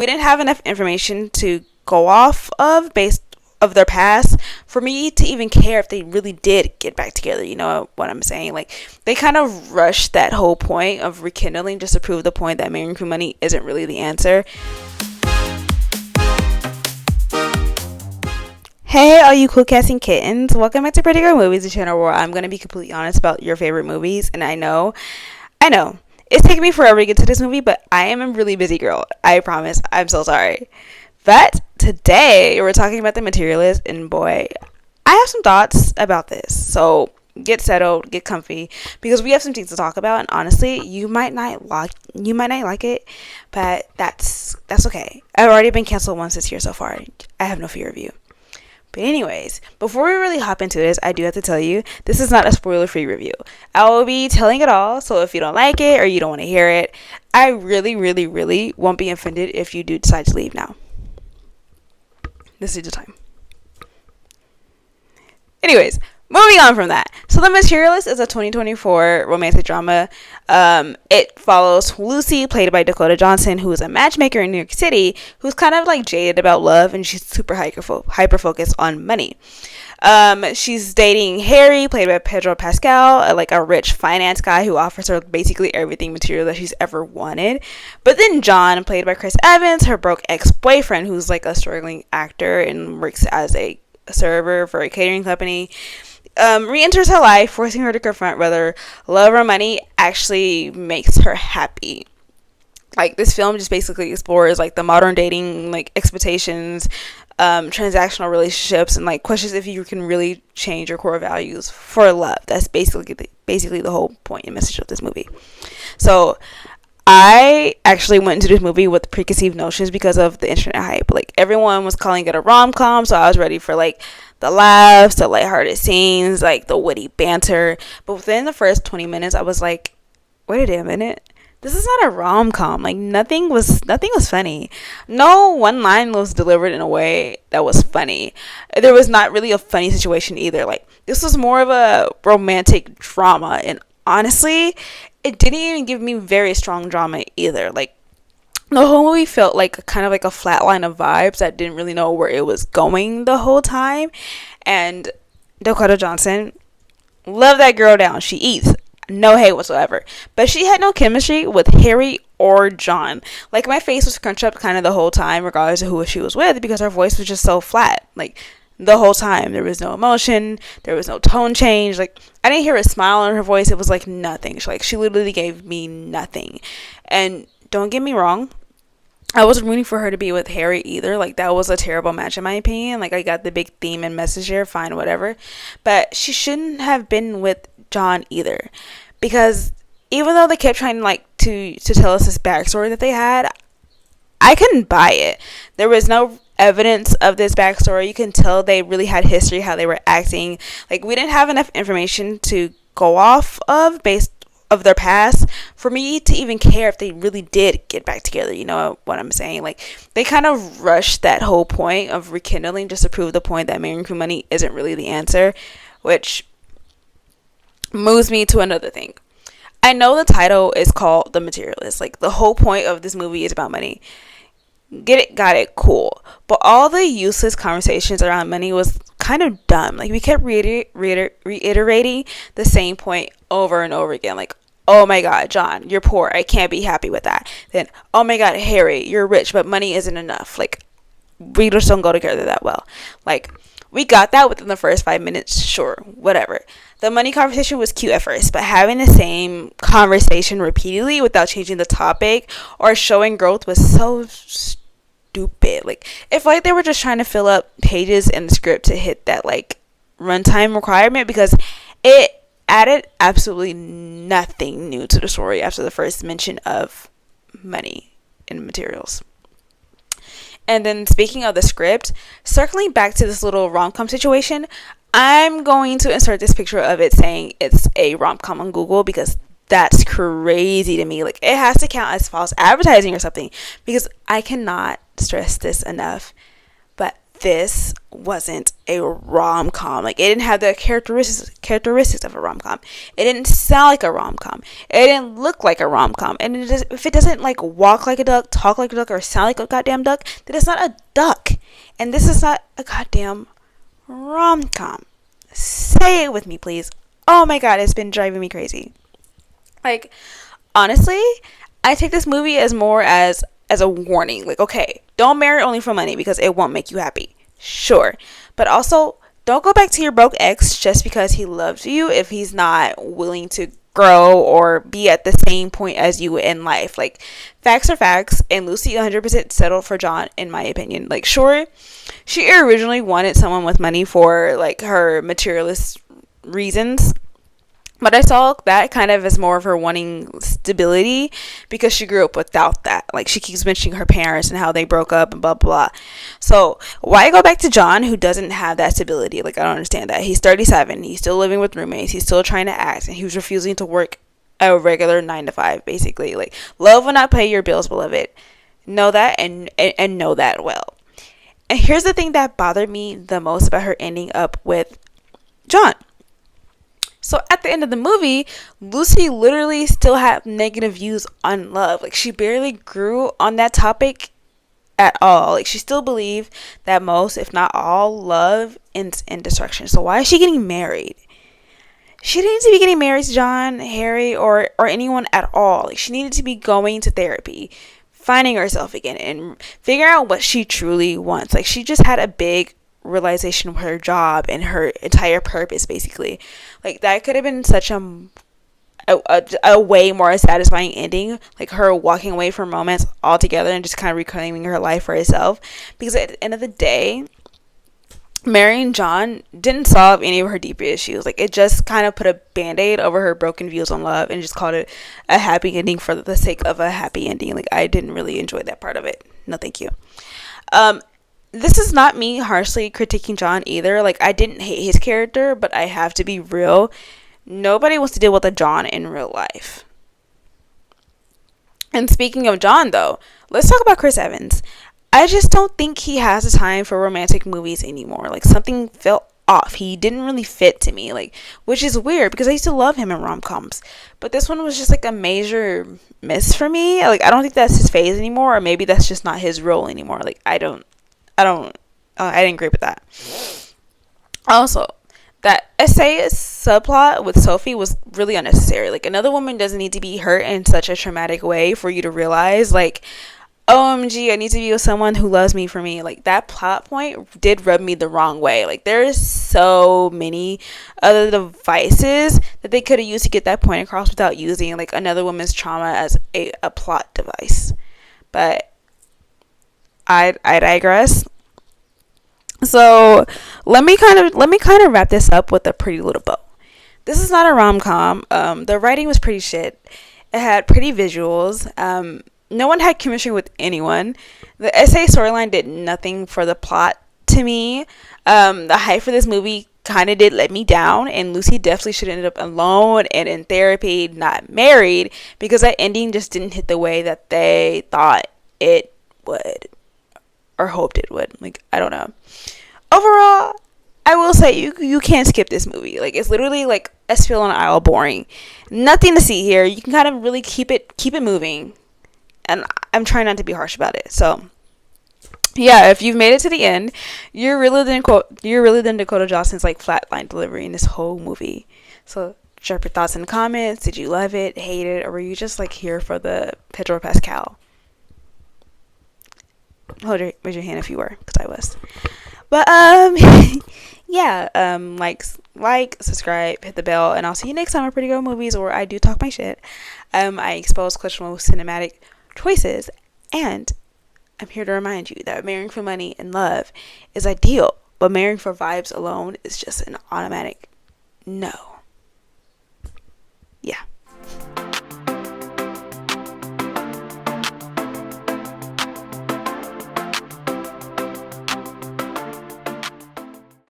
We didn't have enough information to go off of based of their past for me to even care if they really did get back together. You know what I'm saying? Like, they kind of rushed that whole point of rekindling just to prove the point that marrying for money isn't really the answer. Hey, all you cool cats and kittens. Welcome back to Pretty Girl Movies, the channel where I'm going to be completely honest about your favorite movies. And I know, it's taken me forever to get to this movie, but I am a really busy girl. I promise. I'm so sorry. But today, we're talking about the Materialists, and boy, I have some thoughts about this. So get settled, get comfy, because we have some things to talk about. And honestly, you might not like it, but that's okay. I've already been canceled once this year so far. I have no fear of you. But anyways, before we really hop into this, I do have to tell you, this is not a spoiler-free review. I will be telling it all, so if you don't like it or you don't want to hear it, I really, really, really won't be offended if you do decide to leave now. This is the time. Anyways, moving on from that. So The Materialists is a 2024 romantic drama. It follows Lucy, played by Dakota Johnson, who is a matchmaker in New York City, who's kind of like jaded about love, and she's super hyper-focused on money. She's dating Harry, played by Pedro Pascal, like a rich finance guy who offers her basically everything material that she's ever wanted. But then John, played by Chris Evans, her broke ex-boyfriend, who's like a struggling actor and works as a server for a catering company, re-enters her life, forcing her to confront whether love or money actually makes her happy. Like, this film just basically explores like the modern dating like expectations, transactional relationships, and like questions if you can really change your core values for love. That's basically the whole point and message of this movie. So I actually went into this movie with preconceived notions because of the internet hype. Like, everyone was calling it a rom-com, so I was ready for like the laughs, the lighthearted scenes, like the witty banter. But within the first 20 minutes, I was like, wait a minute. This is not a rom-com. Like, nothing was funny. No one line was delivered in a way that was funny. There was not really a funny situation either. Like, this was more of a romantic drama, and honestly, it didn't even give me very strong drama either. Like, the whole movie felt like kind of like a flat line of vibes that didn't really know where it was going the whole time. And Dakota Johnson, love that girl down. She eats. No hate whatsoever. But she had no chemistry with Harry or John. Like, my face was crunched up kind of the whole time, regardless of who she was with, because her voice was just so flat. Like, the whole time. There was no emotion. There was no tone change. Like, I didn't hear a smile in her voice. It was like nothing. She literally gave me nothing. And don't get me wrong, I wasn't rooting for her to be with Harry either. Like, that was a terrible match in my opinion. Like, I got the big theme and message here, fine, whatever. But she shouldn't have been with John either. Because even though they kept trying like to tell us this backstory that they had, I couldn't buy it. There was no evidence of this backstory. You can tell they really had history, how they were acting. Like, we didn't have enough information to go off of based of their past for me to even care if they really did get back together. You know what I'm saying? Like, they kind of rushed that whole point of rekindling just to prove the point that marrying for money isn't really the answer, which moves me to another thing. I know the title is called The Materialist. Like, the whole point of this movie is about money. Get it, got it, cool. But all the useless conversations around money was kind of dumb. Like, we kept reiterating the same point over and over again. Like, oh my god, John, you're poor. I can't be happy with that. Then, oh my god, Harry, you're rich, but money isn't enough. Like, we just don't go together that well. Like, we got that within the first 5 minutes, sure, whatever. The money conversation was cute at first, but having the same conversation repeatedly without changing the topic or showing growth was so stupid. Like, it felt like they were just trying to fill up pages in the script to hit that like runtime requirement, because it added absolutely nothing new to the story after the first mention of money and materials. And then, speaking of the script, circling back to this little rom-com situation, I'm going to insert this picture of it saying it's a rom-com on Google, because that's crazy to me. Like, it has to count as false advertising or something, because I cannot stress this enough. But this wasn't a rom-com. Like, it didn't have the characteristics of a rom-com. It didn't sound like a rom-com. It didn't look like a rom-com. And if it doesn't like walk like a duck, talk like a duck, or sound like a goddamn duck, then it's not a duck. And this is not a goddamn rom-com. Say it with me, please. Oh my god, it's been driving me crazy. Like, honestly, I take this movie as more as a warning. Like, okay, don't marry only for money because it won't make you happy. Sure. But also, don't go back to your broke ex just because he loves you if he's not willing to grow or be at the same point as you in life. Like, facts are facts, and Lucy 100% settled for John, in my opinion. Like, sure, she originally wanted someone with money for, like, her materialist reasons, but I saw that kind of as more of her wanting stability because she grew up without that. Like, she keeps mentioning her parents and how they broke up and blah, blah, blah. So, why go back to John who doesn't have that stability? Like, I don't understand that. He's 37. He's still living with roommates. He's still trying to act. And he was refusing to work a regular 9 to 5, basically. Like, love will not pay your bills, beloved. Know that and know that well. And here's the thing that bothered me the most about her ending up with John. So at the end of the movie, Lucy literally still had negative views on love. Like, she barely grew on that topic at all. Like, she still believed that most, if not all, love ends in destruction. So why is she getting married? She didn't need to be getting married to John, Harry, or anyone at all. Like, she needed to be going to therapy, finding herself again, and figuring out what she truly wants. Like, she just had a big realization of her job and her entire purpose, basically. Like, that could have been such a way more satisfying ending, like her walking away from romance altogether and just kind of reclaiming her life for herself. Because at the end of the day, marrying John didn't solve any of her deeper issues. Like, it just kind of put a band-aid over her broken views on love and just called it a happy ending for the sake of a happy ending. Like, I didn't really enjoy that part of it. No thank you. This is not me harshly critiquing John either. Like, I didn't hate his character, but I have to be real. Nobody wants to deal with a John in real life. And speaking of John, though, let's talk about Chris Evans. I just don't think he has the time for romantic movies anymore. Like, something felt off. He didn't really fit to me, like, which is weird because I used to love him in rom-coms. But this one was just like a major miss for me. Like, I don't think that's his phase anymore, or maybe that's just not his role anymore. Like, I didn't agree with that. Also, that essayist subplot with Sophie was really unnecessary. Like, another woman doesn't need to be hurt in such a traumatic way for you to realize, like, OMG, I need to be with someone who loves me for me. Like, that plot point did rub me the wrong way. Like, there's so many other devices that they could have used to get that point across without using, like, another woman's trauma as a plot device. But I digress. So let me kind of wrap this up with a pretty little bow. This is not a rom-com. The writing was pretty shit. It had pretty visuals. No one had chemistry with anyone. The essay storyline did nothing for the plot to me. The hype for this movie kind of did let me down, and Lucy definitely should have ended up alone and in therapy, not married, because that ending just didn't hit the way that they thought it would or hoped it would. Like, I don't know. Overall, I will say you can't skip this movie. Like, it's literally like Esfield on Isle boring. Nothing to see here. You can kind of really keep it moving. And I'm trying not to be harsh about it. So, yeah, if you've made it to the end, you're really than Dakota Johnson's like flatline delivery in this whole movie. So, drop your thoughts in the comments. Did you love it, hate it, or were you just like here for the Pedro Pascal? Raise your hand if you were, because I was. But yeah, like, subscribe, hit the bell, and I'll see you next time on Pretty Girl Movies, where I do talk my shit. I expose questionable cinematic choices, and I'm here to remind you that marrying for money and love is ideal, but marrying for vibes alone is just an automatic no. Yeah.